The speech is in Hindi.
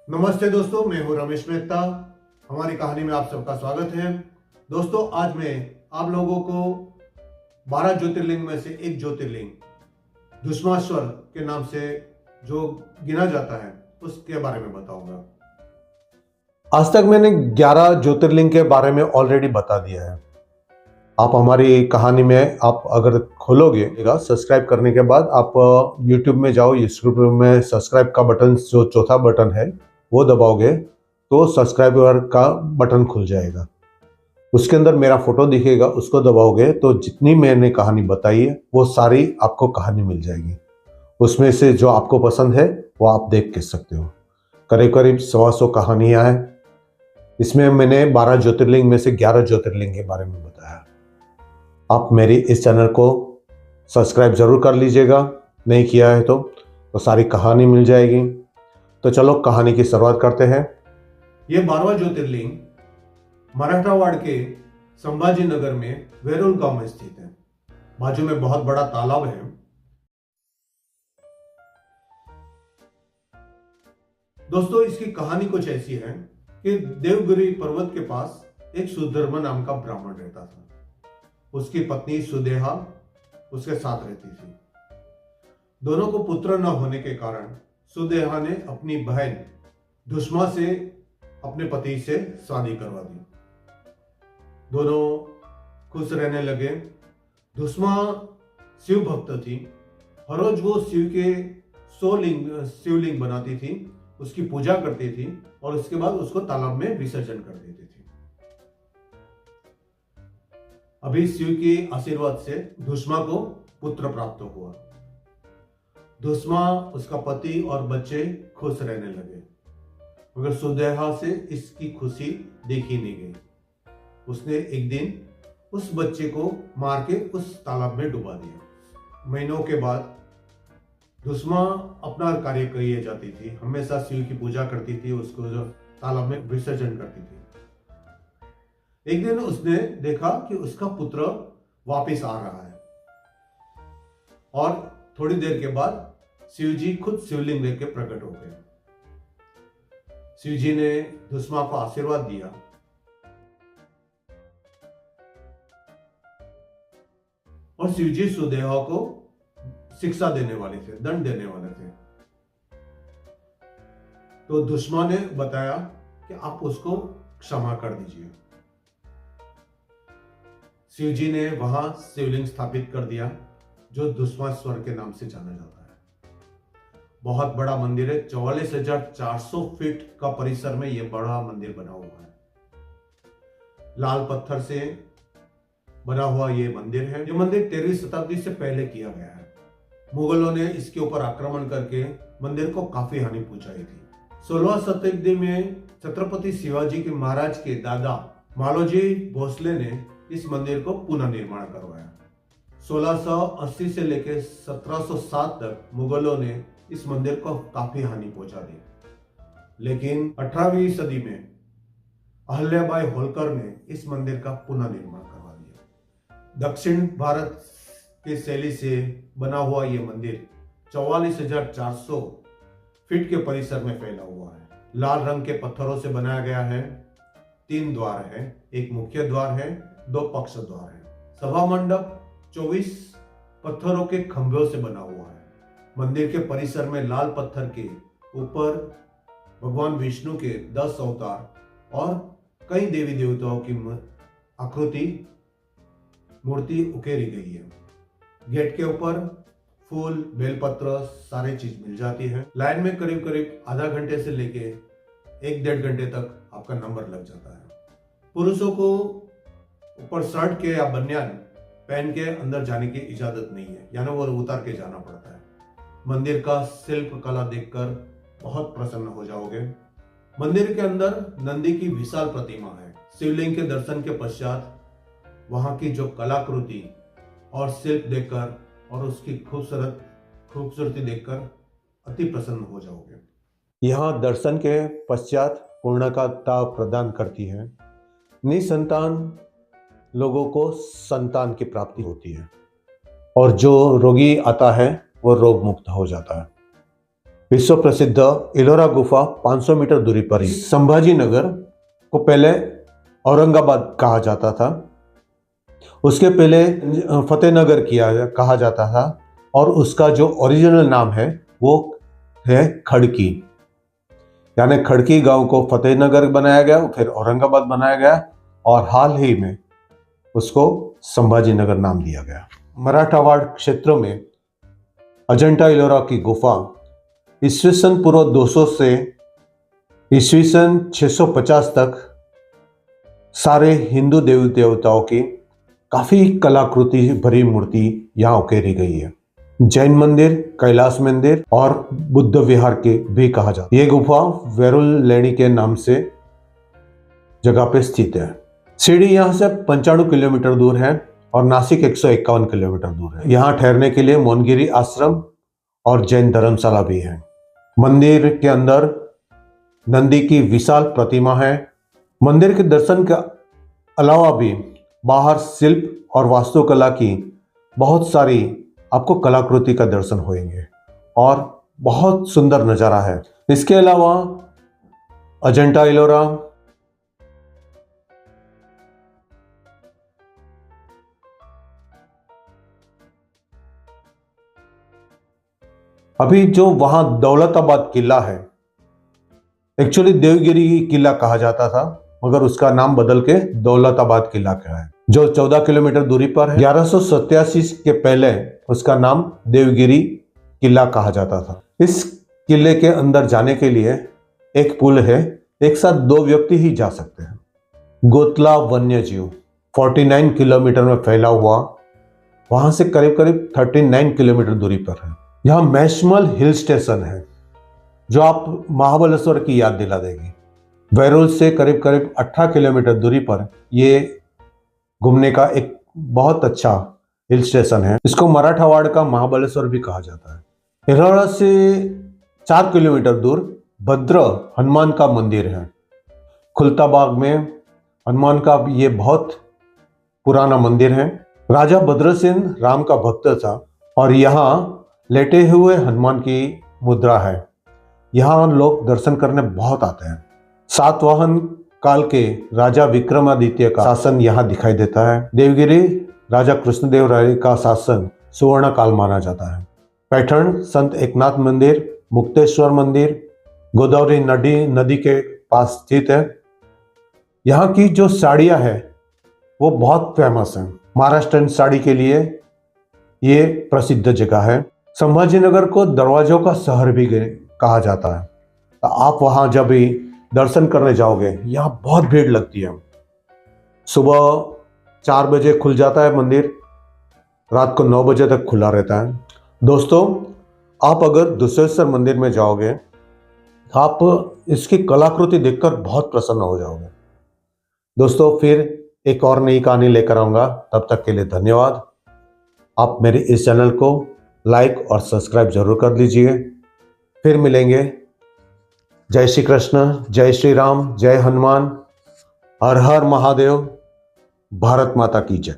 नमस्ते दोस्तों, मैं हूं रमेश मेहता। हमारी कहानी में आप सबका स्वागत है। दोस्तों, आज मैं आप लोगों को 12 ज्योतिर्लिंग में से एक ज्योतिर्लिंग धुष्माश्वर के नाम से जो गिना जाता है उसके बारे में बताऊंगा। आज तक मैंने 11 ज्योतिर्लिंग के बारे में ऑलरेडी बता दिया है। आप हमारी कहानी में आप अगर खोलोगे सब्सक्राइब करने के बाद आप यूट्यूब में जाओ, यूट्यूब में सब्सक्राइब का बटन जो चौथा बटन है वो दबाओगे तो सब्सक्राइबर का बटन खुल जाएगा। उसके अंदर मेरा फोटो दिखेगा, उसको दबाओगे तो जितनी मैंने कहानी बताई है वो सारी आपको कहानी मिल जाएगी। उसमें से जो आपको पसंद है वो आप देख के सकते हो। करीब करीब 100 कहानियां हैं। इसमें मैंने 12 ज्योतिर्लिंग में से 11 ज्योतिर्लिंग के बारे में बताया। आप मेरी इस चैनल को सब्सक्राइब जरूर कर लीजिएगा, नहीं किया है तो सारी कहानी मिल जाएगी। तो चलो कहानी की शुरुआत करते हैं। ये 12वां ज्योतिर्लिंग मराठवाड़ के संभाजी नगर में वेरूल गांव में स्थित है। बाजू में बहुत बड़ा तालाब है। दोस्तों, इसकी कहानी कुछ ऐसी है कि देवगिरी पर्वत के पास एक सुधर्मा नाम का ब्राह्मण रहता था। उसकी पत्नी सुदेहा उसके साथ रहती थी। दोनों को पुत्र न होने के कारण सुदेहा ने अपनी बहन धुष्मा से अपने पति से शादी करवा दी। दोनों खुश रहने लगे। धुष्मा शिव भक्त थी। हर रोज वो शिव के शिवलिंग बनाती थी, उसकी पूजा करती थी और उसके बाद उसको तालाब में विसर्जन कर देती थी। अभी शिव के आशीर्वाद से धुष्मा को पुत्र प्राप्त हुआ। धुष्मा, उसका पति और बच्चे खुश रहने लगे, मगर सुदेहा से इसकी खुशी देखी नहीं गई। उसने एक दिन उस बच्चे को मार के उस तालाब में डुबा दिया। महीनों के बाद धुष्मा अपना कार्य किए जाती थी, हमेशा शिव की पूजा करती थी, उसको जो तालाब में विसर्जन करती थी। एक दिन उसने देखा कि उसका पुत्र वापस आ रहा है और थोड़ी देर के बाद शिवजी खुद शिवलिंग लेकर प्रकट हो गए। शिवजी ने धुष्मा को आशीर्वाद दिया और शिवजी सुदेहा को शिक्षा देने वाले थे, दंड देने वाले थे। तो धुष्मा ने बताया कि आप उसको क्षमा कर दीजिए। शिवजी ने वहां शिवलिंग स्थापित कर दिया जो धुष्माश्वर के नाम से जाना जाता है। बहुत बड़ा मंदिर है। 44,400 फीट का परिसर में यह बड़ा मंदिर बना हुआ है। लाल पत्थर से बना हुआ यह मंदिर है। यह मंदिर 13वीं शताब्दी से पहले किया गया है। मुगलों ने इसके ऊपर आक्रमण करके मंदिर को काफी हानि पहुंचाई थी। 16वीं शताब्दी में छत्रपति शिवाजी के महाराज के दादा मालोजी भोसले ने इस मंदिर को पुनः निर्माण करवाया। 1680 से लेकर 1707 तक मुगलों ने इस मंदिर को काफी हानि पहुंचा दी, लेकिन 18वीं सदी में अहल्याबाई होलकर ने इस मंदिर का पुनः निर्माण करवा दिया। दक्षिण भारत की शैली से बना हुआ यह मंदिर 44,400 फीट के परिसर में फैला हुआ है। लाल रंग के पत्थरों से बनाया गया है। 3 द्वार है, एक मुख्य द्वार है, 2 पक्ष द्वार है। सभा मंडप 24 पत्थरों के खंभों से बना हुआ है। मंदिर के परिसर में लाल पत्थर के ऊपर भगवान विष्णु के 10 अवतार और कई देवी देवताओं की आकृति मूर्ति उकेरी गई है। गेट के ऊपर फूल, बेलपत्र सारी चीज मिल जाती है। लाइन में करीब करीब आधा घंटे से लेके 1-1.5 घंटे तक आपका नंबर लग जाता है। पुरुषों को ऊपर शर्ट के या बनियान पहन के अंदर जाने की इजाजत नहीं है, यानी वो उतार के जाना पड़ता है। मंदिर का शिल्प कला देखकर बहुत प्रसन्न हो जाओगे। मंदिर के अंदर नंदी की विशाल प्रतिमा है। शिवलिंग के दर्शन के पश्चात वहां की जो कलाकृति और शिल्प देखकर और उसकी खूबसूरती देखकर अति प्रसन्न हो जाओगे। यहाँ दर्शन के पश्चात पूर्णता प्रदान करती है। निसंतान लोगों को संतान की प्राप्ति होती है और जो रोगी आता है वो रोग मुक्त हो जाता है। विश्व प्रसिद्ध एलोरा गुफा 500 मीटर दूरी पर ही। संभाजी नगर को पहले औरंगाबाद कहा जाता था, उसके पहले फतेहनगर कहा जाता था, और उसका जो ओरिजिनल नाम है वो है खड़की। यानी खड़की गांव को फतेहनगर बनाया गया, फिर औरंगाबाद बनाया गया, और हाल ही में उसको संभाजी नगर नाम दिया गया। मराठावाड़ क्षेत्र में अजंता एलोरा की गुफा ईस्वीसन पूर्व 200 से ईस्वीसन 650 तक सारे हिंदू देवी देवताओं की काफी कलाकृति भरी मूर्ति यहाँ उकेरी गई है। जैन मंदिर, कैलाश मंदिर और बुद्ध विहार के भी कहा जाता है। ये गुफा वेरुल लेणी के नाम से जगह पे स्थित है। सीढ़ी यहाँ से 95 किलोमीटर दूर है और नासिक 151 किलोमीटर दूर है। यहाँ ठहरने के लिए मौनगिरी आश्रम और जैन धर्मशाला भी है। मंदिर के अंदर नंदी की विशाल प्रतिमा है। मंदिर के दर्शन के अलावा भी बाहर शिल्प और वास्तुकला की बहुत सारी आपको कलाकृति का दर्शन होंगे और बहुत सुंदर नज़ारा है। इसके अलावा अजंता एलोरा, अभी जो वहां दौलताबाद किला है, एक्चुअली देवगिरी किला कहा जाता था, मगर उसका नाम बदल के दौलताबाद किला का है, जो 14 किलोमीटर दूरी पर है। 1187 के पहले उसका नाम देवगिरी किला कहा जाता था। इस किले के अंदर जाने के लिए एक पुल है, एक साथ 2 व्यक्ति ही जा सकते हैं। गोतला वन्यजीव 49 किलोमीटर में फैला हुआ, वहां से करीब करीब 39 किलोमीटर दूरी पर है। यहाँ मैशमल हिल स्टेशन है जो आप महाबलेश्वर की याद दिला देगी। वेरुल से करीब करीब 18 किलोमीटर दूरी पर ये घूमने का एक बहुत अच्छा हिल स्टेशन है। इसको मराठावाड़ का महाबलेश्वर भी कहा जाता है। एलोरा से 4 किलोमीटर दूर भद्र हनुमान का मंदिर है। खुलताबाग में हनुमान का ये बहुत पुराना मंदिर है। राजा भद्रसेन राम का भक्त था और यहाँ लेटे हुए हनुमान की मुद्रा है। यहाँ लोग दर्शन करने बहुत आते हैं। सातवाहन काल के राजा विक्रमादित्य का शासन यहाँ दिखाई देता है। देवगिरी राजा कृष्णदेव राय का शासन सुवर्ण काल माना जाता है। पैठण संत एकनाथ मंदिर, मुक्तेश्वर मंदिर गोदावरी नदी के पास स्थित है। यहाँ की जो साड़ियाँ है वो बहुत फेमस है। महाराष्ट्रन साड़ी के लिए ये प्रसिद्ध जगह है। संभाजीनगर को दरवाजों का शहर भी कहा जाता है। तो आप वहाँ जब भी दर्शन करने जाओगे, यहाँ बहुत भीड़ लगती है। सुबह 4 बजे खुल जाता है मंदिर, रात को 9 बजे तक खुला रहता है। दोस्तों, आप अगर दुष्वेश्वर मंदिर में जाओगे, आप इसकी कलाकृति देखकर बहुत प्रसन्न हो जाओगे। दोस्तों, फिर एक और नई कहानी लेकर आऊँगा। तब तक के लिए धन्यवाद। आप मेरे इस चैनल को लाइक और सब्सक्राइब जरूर कर लीजिए। फिर मिलेंगे। जय श्री कृष्ण, जय श्री राम, जय हनुमान, हर हर महादेव, भारत माता की जय।